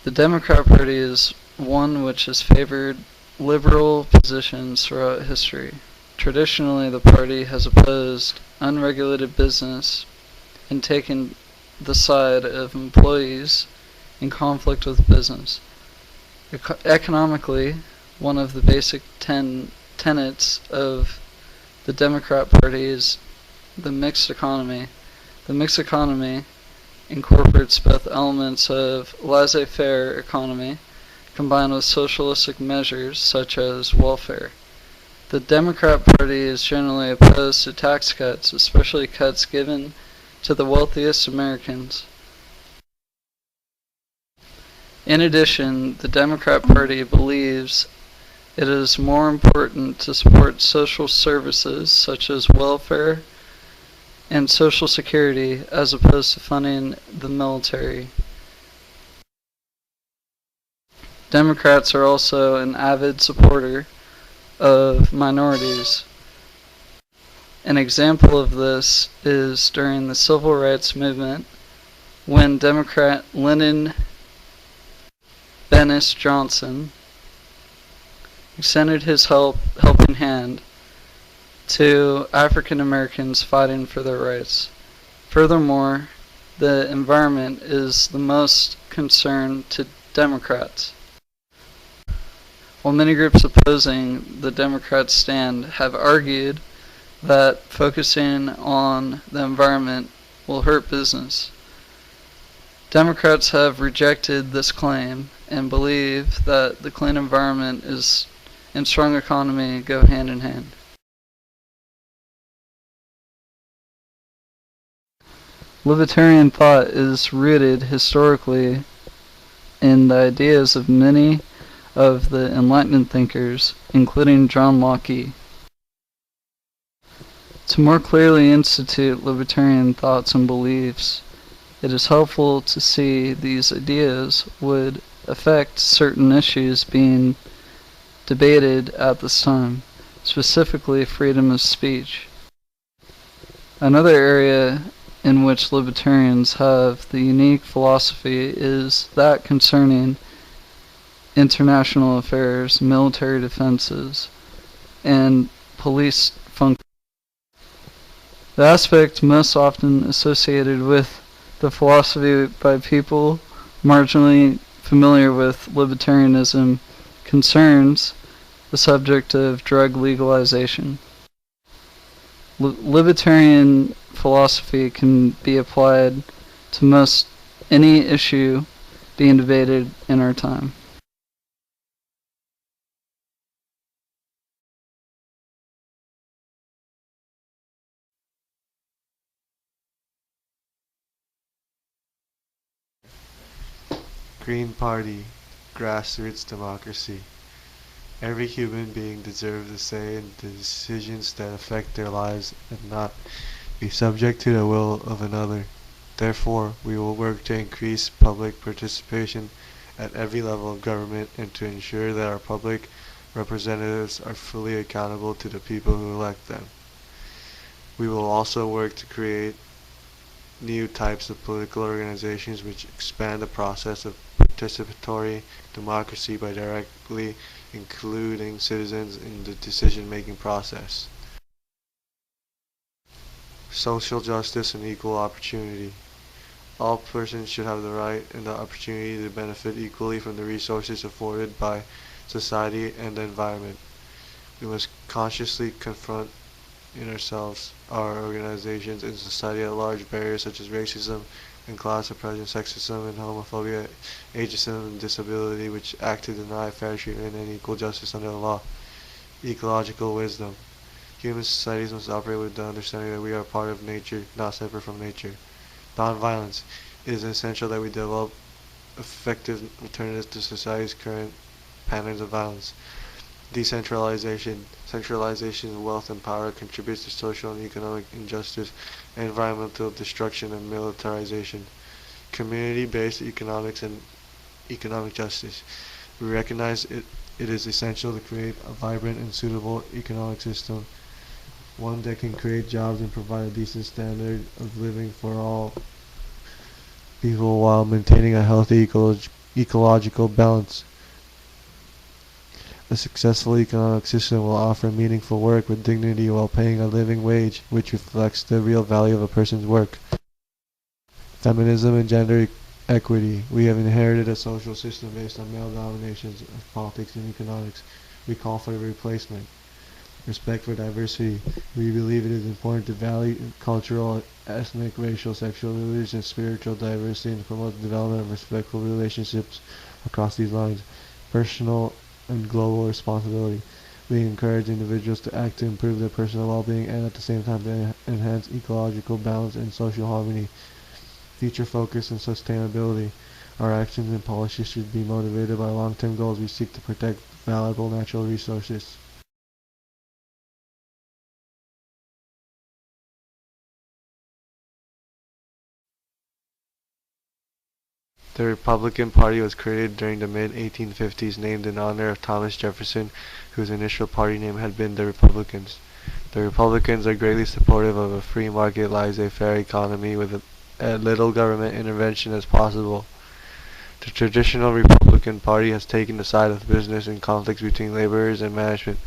The Democrat Party is one which has favored liberal positions throughout history. Traditionally, the party has opposed unregulated business and taken the side of employees in conflict with business. Economically, one of the basic tenets of the Democrat Party is the mixed economy. The mixed economy incorporates both elements of laissez-faire economy combined with socialistic measures such as welfare. The Democrat Party is generally opposed to tax cuts, especially cuts given to the wealthiest Americans. In addition, the Democrat Party believes it is more important to support social services such as welfare and Social Security as opposed to funding the military. Democrats are also an avid supporter of minorities. An example of this is during the Civil Rights Movement when Democrat Lyndon Bennis Johnson extended his helping hand to African Americans fighting for their rights. Furthermore, the environment is the most concern to Democrats. While many groups opposing the Democrats' stand have argued that focusing on the environment will hurt business, Democrats have rejected this claim and believe that the clean environment and strong economy go hand in hand. Libertarian thought is rooted historically in the ideas of many of the Enlightenment thinkers, including John Locke. To more clearly institute libertarian thoughts and beliefs, it is helpful to see these ideas would affect certain issues being debated at this time, specifically freedom of speech. Another area in which libertarians have the unique philosophy is that concerning international affairs, military defenses, and police functions. The aspect most often associated with the philosophy by people marginally familiar with libertarianism concerns the subject of drug legalization. Libertarian philosophy can be applied to most any issue being debated in our time. Green Party, grassroots democracy. Every human being deserves a say in the decisions that affect their lives and not be subject to the will of another. Therefore, we will work to increase public participation at every level of government and to ensure that our public representatives are fully accountable to the people who elect them. We will also work to create new types of political organizations which expand the process of participatory democracy by directly including citizens in the decision-making process. Social justice and equal opportunity. All persons should have the right and the opportunity to benefit equally from the resources afforded by society and the environment. We must consciously confront in ourselves, our organizations, and society at large barriers such as racism and class oppression, sexism and homophobia, ageism and disability, which act to deny fair treatment and equal justice under the law. Ecological wisdom. Human societies must operate with the understanding that we are part of nature, not separate from nature. Nonviolence. It is essential that we develop effective alternatives to society's current patterns of violence. Decentralization. Centralization of wealth and power contributes to social and economic injustice, environmental destruction, and militarization. Community-based economics and economic justice. We recognize it is essential to create a vibrant and suitable economic system, one that can create jobs and provide a decent standard of living for all people while maintaining a healthy ecological balance. A successful economic system will offer meaningful work with dignity while paying a living wage, which reflects the real value of a person's work. Feminism and gender equity. We have inherited a social system based on male dominations of politics and economics. We call for a replacement. Respect for diversity. We believe it is important to value cultural, ethnic, racial, sexual, religious, and spiritual diversity and promote the development of respectful relationships across these lines. Personal and global responsibility. We encourage individuals to act to improve their personal well-being and at the same time to enhance ecological balance and social harmony. Future focus and sustainability. Our actions and policies should be motivated by long-term goals. We seek to protect valuable natural resources. The Republican Party was created during the mid-1850s, named in honor of Thomas Jefferson, whose initial party name had been the Republicans. The Republicans are greatly supportive of a free market, laissez-faire economy with as little government intervention as possible. The traditional Republican Party has taken the side of business in conflicts between laborers and management.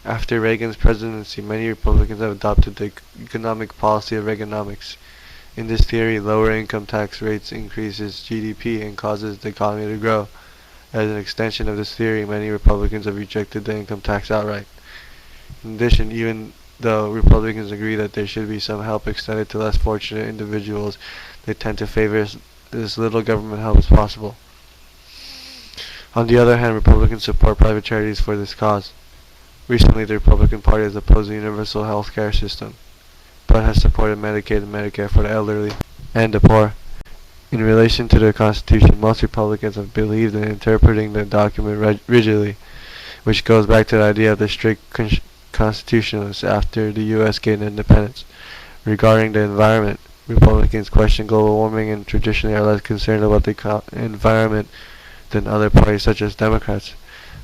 After Reagan's presidency, many Republicans have adopted the economic policy of Reaganomics. In this theory, lower income tax rates increases GDP and causes the economy to grow. As an extension of this theory, many Republicans have rejected the income tax outright. In addition, even though Republicans agree that there should be some help extended to less fortunate individuals, they tend to favor as little government help as possible. On the other hand, Republicans support private charities for this cause. Recently, the Republican Party has opposed the universal health care system, but has supported Medicaid and Medicare for the elderly and the poor. In relation to the Constitution, most Republicans have believed in interpreting the document rigidly, which goes back to the idea of the strict constitutionalists after the U.S. gained independence. Regarding the environment, Republicans question global warming and traditionally are less concerned about the environment than other parties such as Democrats.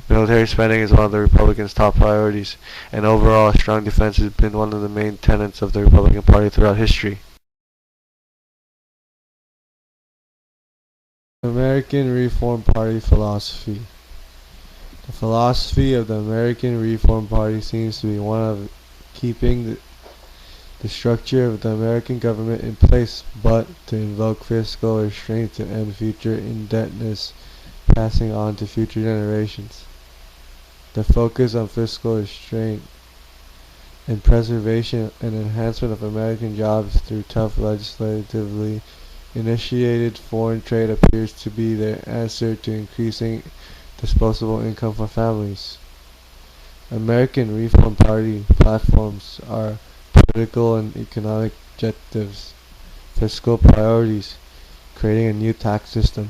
Military spending is one of the Republicans' top priorities, and overall a strong defense has been one of the main tenets of the Republican Party throughout history. American Reform Party philosophy. The philosophy of the American Reform Party seems to be one of keeping the structure of the American government in place, but to invoke fiscal restraint to end future indebtedness, passing on to future generations. The focus on fiscal restraint and preservation and enhancement of American jobs through tough legislatively initiated foreign trade appears to be their answer to increasing disposable income for families. American Reform Party platforms are political and economic objectives, fiscal priorities, creating a new tax system,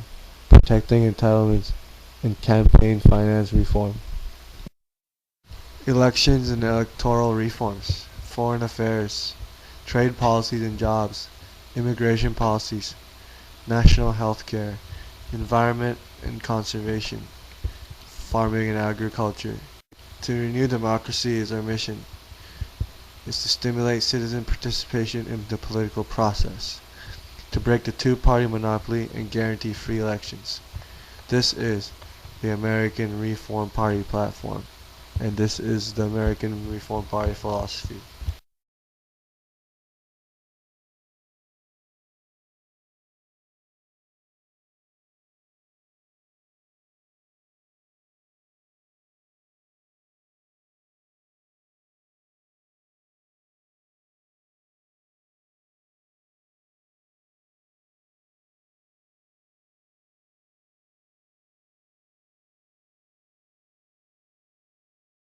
protecting entitlements, and campaign finance reform. Elections and electoral reforms, foreign affairs, trade policies and jobs, immigration policies, national health care, environment and conservation, farming and agriculture. To renew democracy is our mission, is to stimulate citizen participation in the political process, to break the two-party monopoly and guarantee free elections. This is the American Reform Party platform, and this is the American Reform Party philosophy.